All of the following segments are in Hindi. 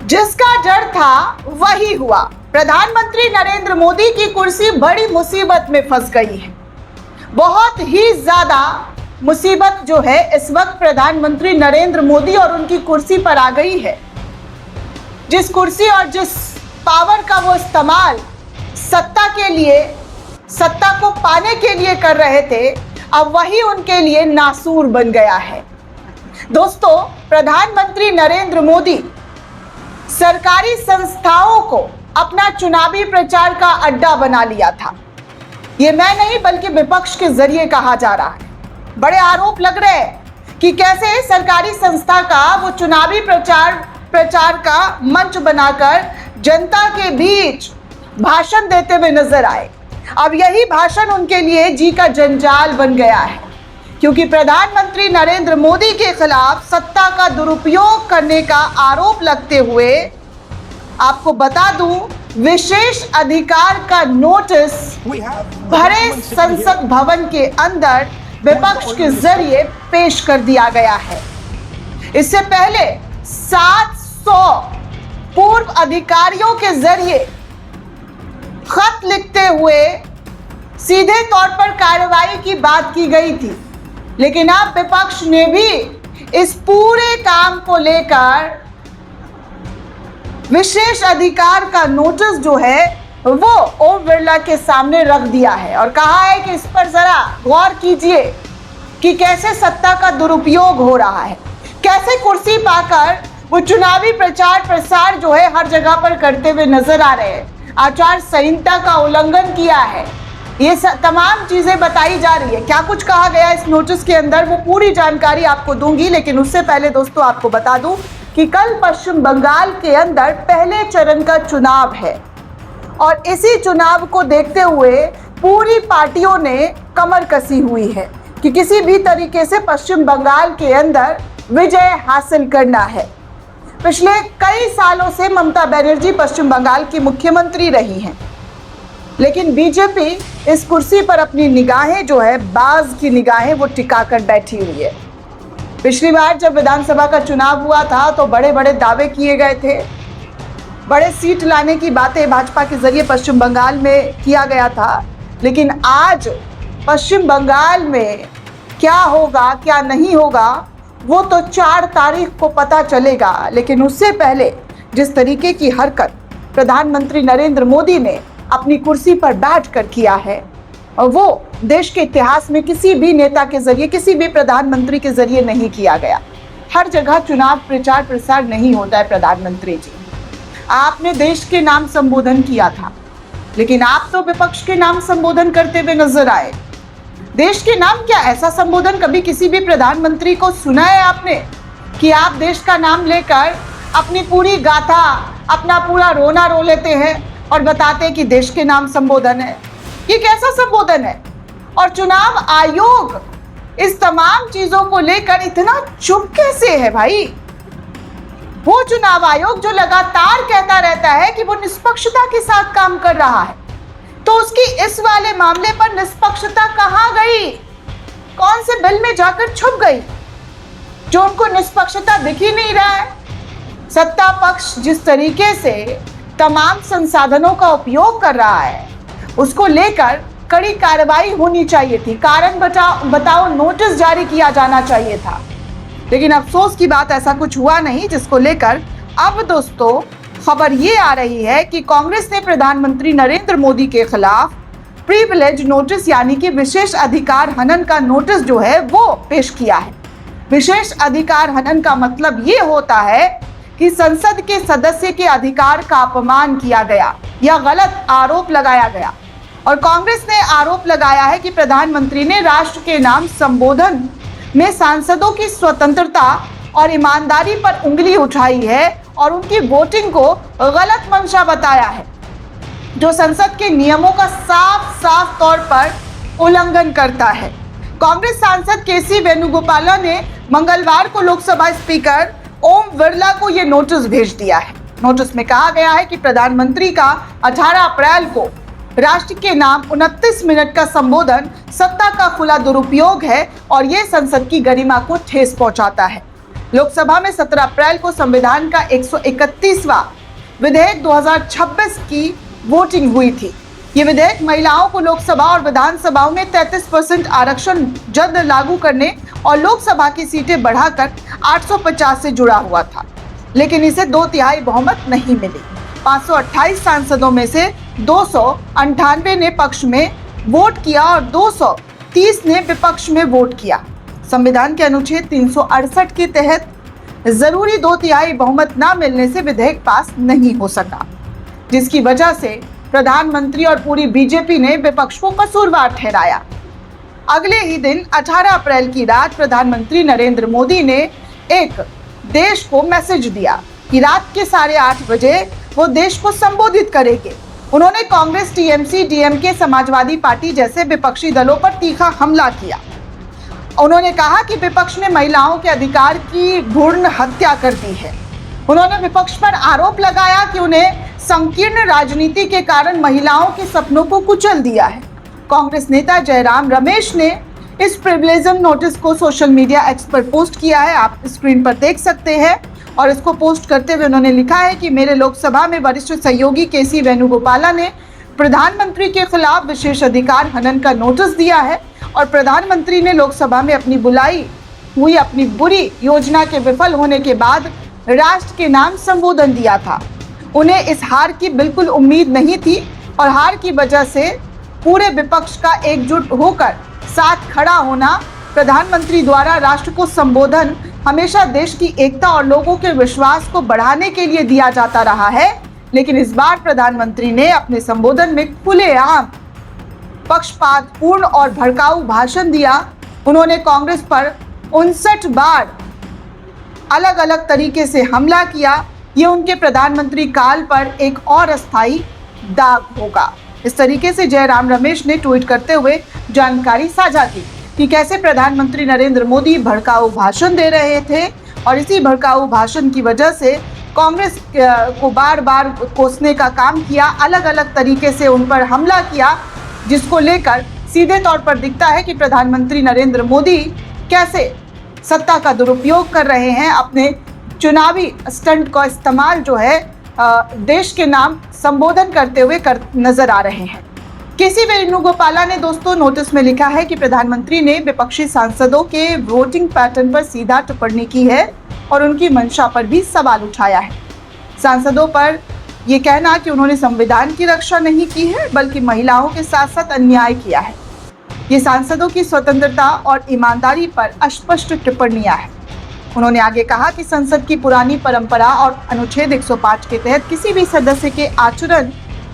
जिसका डर था वही हुआ। प्रधानमंत्री नरेंद्र मोदी की कुर्सी बड़ी मुसीबत में फंस गई है। बहुत ही ज्यादा मुसीबत जो है इस वक्त प्रधानमंत्री नरेंद्र मोदी और उनकी कुर्सी पर आ गई है। जिस कुर्सी और जिस पावर का वो इस्तेमाल सत्ता के लिए, सत्ता को पाने के लिए कर रहे थे, अब वही उनके लिए नासूर बन गया है। दोस्तों, प्रधानमंत्री नरेंद्र मोदी सरकारी संस्थाओं को अपना चुनावी प्रचार का अड्डा बना लिया था। ये मैं नहीं बल्कि विपक्ष के जरिए कहा जा रहा है। बड़े आरोप लग रहे हैं कि कैसे सरकारी संस्था का वो चुनावी प्रचार का मंच बनाकर जनता के बीच भाषण देते हुए नजर आए। अब यही भाषण उनके लिए जी का जंजाल बन गया है, क्योंकि प्रधानमंत्री नरेंद्र मोदी के खिलाफ सत्ता का दुरुपयोग करने का आरोप लगते हुए आपको बता दूं, विशेष अधिकार का नोटिस भरे संसद भवन के अंदर विपक्ष के जरिए पेश कर दिया गया है। इससे पहले 700 पूर्व अधिकारियों के जरिए खत लिखते हुए सीधे तौर पर कार्रवाई की बात की गई थी, लेकिन अब विपक्ष ने भी इस पूरे काम को लेकर विशेष अधिकार का नोटिस जो है वो ओम बिरला के सामने रख दिया है और कहा है कि इस पर जरा गौर कीजिए कि कैसे सत्ता का दुरुपयोग हो रहा है, कैसे कुर्सी पाकर वो चुनावी प्रचार प्रसार जो है हर जगह पर करते हुए नजर आ रहे हैं, आचार संहिता का उल्लंघन किया है। ये तमाम चीजें बताई जा रही है। क्या कुछ कहा गया इस नोटिस के अंदर वो पूरी जानकारी आपको दूंगी, लेकिन उससे पहले दोस्तों आपको बता दूं कि कल पश्चिम बंगाल के अंदर पहले चरण का चुनाव है और इसी चुनाव को देखते हुए पूरी पार्टियों ने कमर कसी हुई है कि किसी भी तरीके से पश्चिम बंगाल के अंदर विजय हासिल करना है। पिछले कई सालों से ममता बनर्जी पश्चिम बंगाल की मुख्यमंत्री रही हैं, लेकिन बीजेपी इस कुर्सी पर अपनी निगाहें जो है, बाज की निगाहें वो टिकाकर बैठी हुई है। पिछली बार जब विधानसभा का चुनाव हुआ था तो बड़े बड़े दावे किए गए थे, बड़े सीट लाने की बातें भाजपा के जरिए पश्चिम बंगाल में किया गया था, लेकिन आज पश्चिम बंगाल में क्या होगा क्या नहीं होगा वो तो 4 तारीख को पता चलेगा। लेकिन उससे पहले जिस तरीके की हरकत प्रधानमंत्री नरेंद्र मोदी ने अपनी कुर्सी पर बैठकर किया है और वो देश के इतिहास में किसी भी नेता के जरिए, किसी भी प्रधानमंत्री के जरिए नहीं किया गया। हर जगह चुनाव प्रचार प्रसार नहीं होता है। प्रधानमंत्री जी, आपने देश के नाम संबोधन किया था, लेकिन आप तो विपक्ष के नाम संबोधन करते हुए नजर आए। देश के नाम क्या, ऐसा संबोधन कभी किसी भी प्रधानमंत्री को सुना है आपने कि आप देश का नाम लेकर अपनी पूरी गाथा, अपना पूरा रोना रो लेते हैं और बताते हैं कि देश के नाम संबोधन है? ये कैसा संबोधन है? और चुनाव आयोग इस तमाम चीजों को लेकर इतना चुप कैसे है भाई? वो चुनाव आयोग जो लगातार कहता रहता है कि वो निष्पक्षता के साथ काम कर रहा है, तो उसकी इस वाले मामले पर निष्पक्षता कहां गई? कौन से बिल में जाकर छुप गई जो उनको निष्पक्षता दिख ही नहीं रहा है? सत्ता पक्ष जिस तरीके से तमाम संसाधनों का उपयोग कर रहा है उसको लेकर कड़ी कार्रवाई होनी चाहिए थी, कारण बताओ नोटिस जारी किया जाना चाहिए था। लेकिन अफसोस की बात ऐसा कुछ हुआ नहीं, जिसको लेकर अब दोस्तों खबर ये आ रही है कि कांग्रेस ने प्रधानमंत्री नरेंद्र मोदी के खिलाफ प्रिविलेज नोटिस यानी कि विशेष अधिकार हनन का नोटिस जो है वो पेश किया है। विशेष अधिकार हनन का मतलब ये होता है कि संसद के सदस्य के अधिकार का अपमान किया गया या गलत आरोप लगाया गया, और कांग्रेस ने आरोप लगाया है कि प्रधानमंत्री ने राष्ट्र के नाम संबोधन में सांसदों की स्वतंत्रता और ईमानदारी पर उंगली उठाई है और उनकी वोटिंग को गलत मंशा बताया है, जो संसद के नियमों का साफ साफ तौर पर उल्लंघन करता है। कांग्रेस सांसद केसी वेणुगोपाल ने मंगलवार को लोकसभा स्पीकर ओम बिरला को यह नोटिस भेज दिया है। नोटिस में कहा गया है कि प्रधानमंत्री का 18 अप्रैल को राष्ट्र के नाम 29 मिनट का संबोधन सत्ता का खुला दुरुपयोग है और यह संसद की गरिमा को ठेस पहुंचाता है। लोकसभा में 17 अप्रैल को संविधान का 131वां विधेयक 2026 की वोटिंग हुई थी। ये विधेयक महिलाओं को लोकसभा और विधानसभाओं में 33% आरक्षण जल्द लागू करने और लोकसभा की सीटें बढ़ाकर 850 से जुड़ा हुआ था, लेकिन इसे 2/3 बहुमत नहीं मिली। 528 सांसदों में से 298 ने पक्ष में वोट किया और 230 ने विपक्ष में वोट किया। संविधान के अनुच्छेद 368 के तहत जरूरी 2/3 बहुमत न मिलने से विधेयक पास नहीं हो सका, जिसकी वजह से प्रधानमंत्री और पूरी बीजेपी ने विपक्ष को कसूरवार ठहराया। अगले ही दिन 18 अप्रैल की रात प्रधानमंत्री नरेंद्र मोदी ने एक देश को मैसेज दिया कि रात के 8:30 बजे वो देश को संबोधित करेंगे। उन्होंने Congress, TMC, DMK, Samajwadi party जैसे विपक्षी दलों पर तीखा हमला किया। उन्होंने कहा कि विपक्ष ने महिलाओं के अधिकार की भ्रूण हत्या कर दी है। उन्होंने विपक्ष पर आरोप लगाया कि उन्हें संकीर्ण राजनीति के कारण महिलाओं के सपनों को कुचल दिया है। कांग्रेस नेता जयराम रमेश ने इस प्रिविलेजन नोटिस को सोशल मीडिया एक्स पर पोस्ट किया है, आप स्क्रीन पर देख सकते हैं। और इसको पोस्ट करते हुए उन्होंने लिखा है कि मेरे लोकसभा में वरिष्ठ सहयोगी केसी वेणुगोपाला ने प्रधानमंत्री के खिलाफ विशेष अधिकार हनन का नोटिस दिया है और प्रधानमंत्री ने लोकसभा में अपनी बुलाई हुई अपनी बुरी योजना के विफल होने के बाद राष्ट्र के नाम संबोधन दिया था। उन्हें इस हार की बिल्कुल उम्मीद नहीं थी और हार की वजह से पूरे विपक्ष का एकजुट होकर साथ खड़ा होना, प्रधानमंत्री द्वारा राष्ट्र को संबोधन हमेशा देश की एकता और लोगों के विश्वास को बढ़ाने के लिए दिया जाता रहा है, लेकिन इस बार प्रधानमंत्री ने अपने संबोधन में खुलेआम पक्षपातपूर्ण और भड़काऊ भाषण दिया। उन्होंने कांग्रेस पर 59 बार अलग अलग तरीके से हमला किया। ये उनके प्रधानमंत्री काल पर एक और अस्थायी दाग होगा। इस तरीके से जयराम रमेश ने ट्वीट करते हुए जानकारी साझा की कि कैसे प्रधानमंत्री नरेंद्र मोदी भड़काऊ भाषण दे रहे थे और इसी भड़काऊ भाषण की वजह से कांग्रेस को बार बार कोसने का काम किया, अलग अलग तरीके से उन पर हमला किया, जिसको लेकर सीधे तौर पर दिखता है कि प्रधानमंत्री नरेंद्र मोदी कैसे सत्ता का दुरुपयोग कर रहे हैं, अपने चुनावी स्टंट का इस्तेमाल जो है देश के नाम संबोधन करते हुए नजर आ रहे हैं। केसी वेणुगोपाला ने दोस्तों नोटिस में लिखा है कि प्रधानमंत्री ने विपक्षी सांसदों के वोटिंग पैटर्न पर सीधा टिप्पणी की है और उनकी मंशा पर भी सवाल उठाया है। सांसदों पर यह कहना कि उन्होंने संविधान की रक्षा नहीं की है बल्कि महिलाओं के साथ साथ अन्याय किया है, ये सांसदों की स्वतंत्रता और ईमानदारी पर अस्पष्ट टिप्पणियां हैं। उन्होंने आगे कहा कि संसद की पुरानी परंपरा और अनुच्छेद 105 के तहत किसी भी सदस्य के आचरण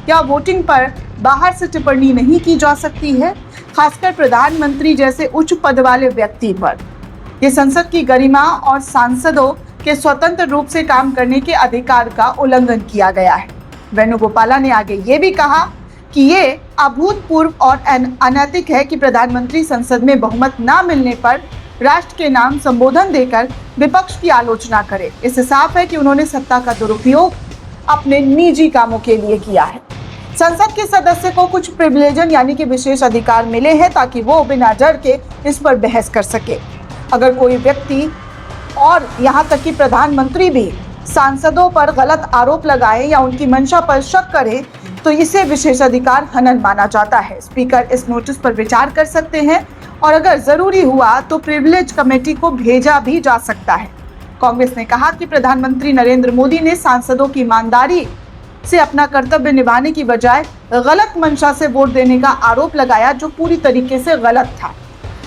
या वोटिंग पर बाहर से टिप्पणी नहीं की जा सकती है, खासकर प्रधानमंत्री जैसे उच्च पद वाले व्यक्ति पर। ये संसद की गरिमा और सांसदों के स्वतंत्र रूप से काम करने के अधिकार का उल्लंघन किया गया है। वेणुगोपाला ने आगे ये भी कहा कि ये अभूतपूर्व और अनैतिक है कि प्रधानमंत्री संसद में बहुमत न मिलने पर राष्ट्र के नाम संबोधन देकर विपक्ष की आलोचना करे। इससे साफ है कि उन्होंने सत्ता का दुरुपयोग अपने निजी कामों के लिए किया है। संसद के सदस्य को कुछ प्रिविलेजन यानी कि विशेष अधिकार मिले हैं ताकि वो बिना डर के इस पर बहस कर सके। अगर कोई व्यक्ति और यहाँ तक कि प्रधानमंत्री भी सांसदों पर गलत आरोप लगाए या उनकी मंशा पर शक करे तो इसे विशेष अधिकार हनन माना जाता है। स्पीकर इस नोटिस पर विचार कर सकते हैं और अगर जरूरी हुआ तो प्रिविलेज कमेटी को भेजा भी जा सकता है। कांग्रेस ने कहा कि प्रधानमंत्री नरेंद्र मोदी ने सांसदों की ईमानदारी से अपना कर्तव्य निभाने की बजाय गलत मंशा से वोट देने का आरोप लगाया, जो पूरी तरीके से गलत था।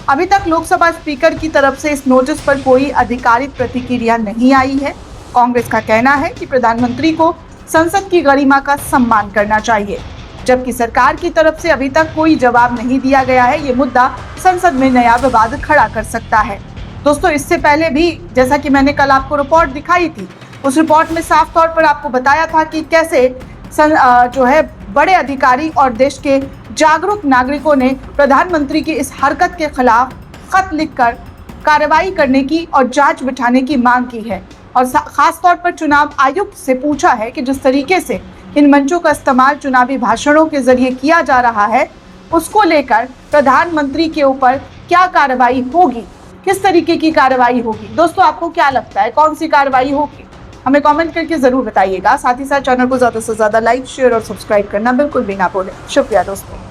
अभी तक लोकसभा स्पीकर की तरफ से इस नोटिस पर कोई आधिकारिक प्रतिक्रिया नहीं आई है। कांग्रेस का कहना है कि प्रधानमंत्री को संसद की गरिमा का सम्मान करना चाहिए, जबकि सरकार की तरफ से अभी तक कोई जवाब नहीं दिया गया है। ये मुद्दा संसद में नया विवाद खड़ा कर सकता है। दोस्तों, इससे पहले भी जैसा कि मैंने कल आपको रिपोर्ट दिखाई थी, उस रिपोर्ट में साफ तौर पर आपको बताया था कि कैसे जो है बड़े अधिकारी और देश के जागरूक नागरिकों ने प्रधानमंत्री की इस हरकत के खिलाफ खत लिखकर कार्रवाई करने की और जांच बिठाने की मांग की है और खास तौर पर चुनाव आयुक्त से पूछा है कि जिस तरीके से इन मंचों का इस्तेमाल चुनावी भाषणों के जरिए किया जा रहा है, उसको लेकर प्रधानमंत्री के ऊपर क्या कार्रवाई होगी, किस तरीके की कार्रवाई होगी। दोस्तों आपको क्या लगता है, कौन सी कार्रवाई होगी, हमें कमेंट करके जरूर बताइएगा। साथ ही साथ चैनल को ज्यादा से ज्यादा लाइक, शेयर और सब्सक्राइब करना बिल्कुल भी ना भूलें। शुक्रिया दोस्तों।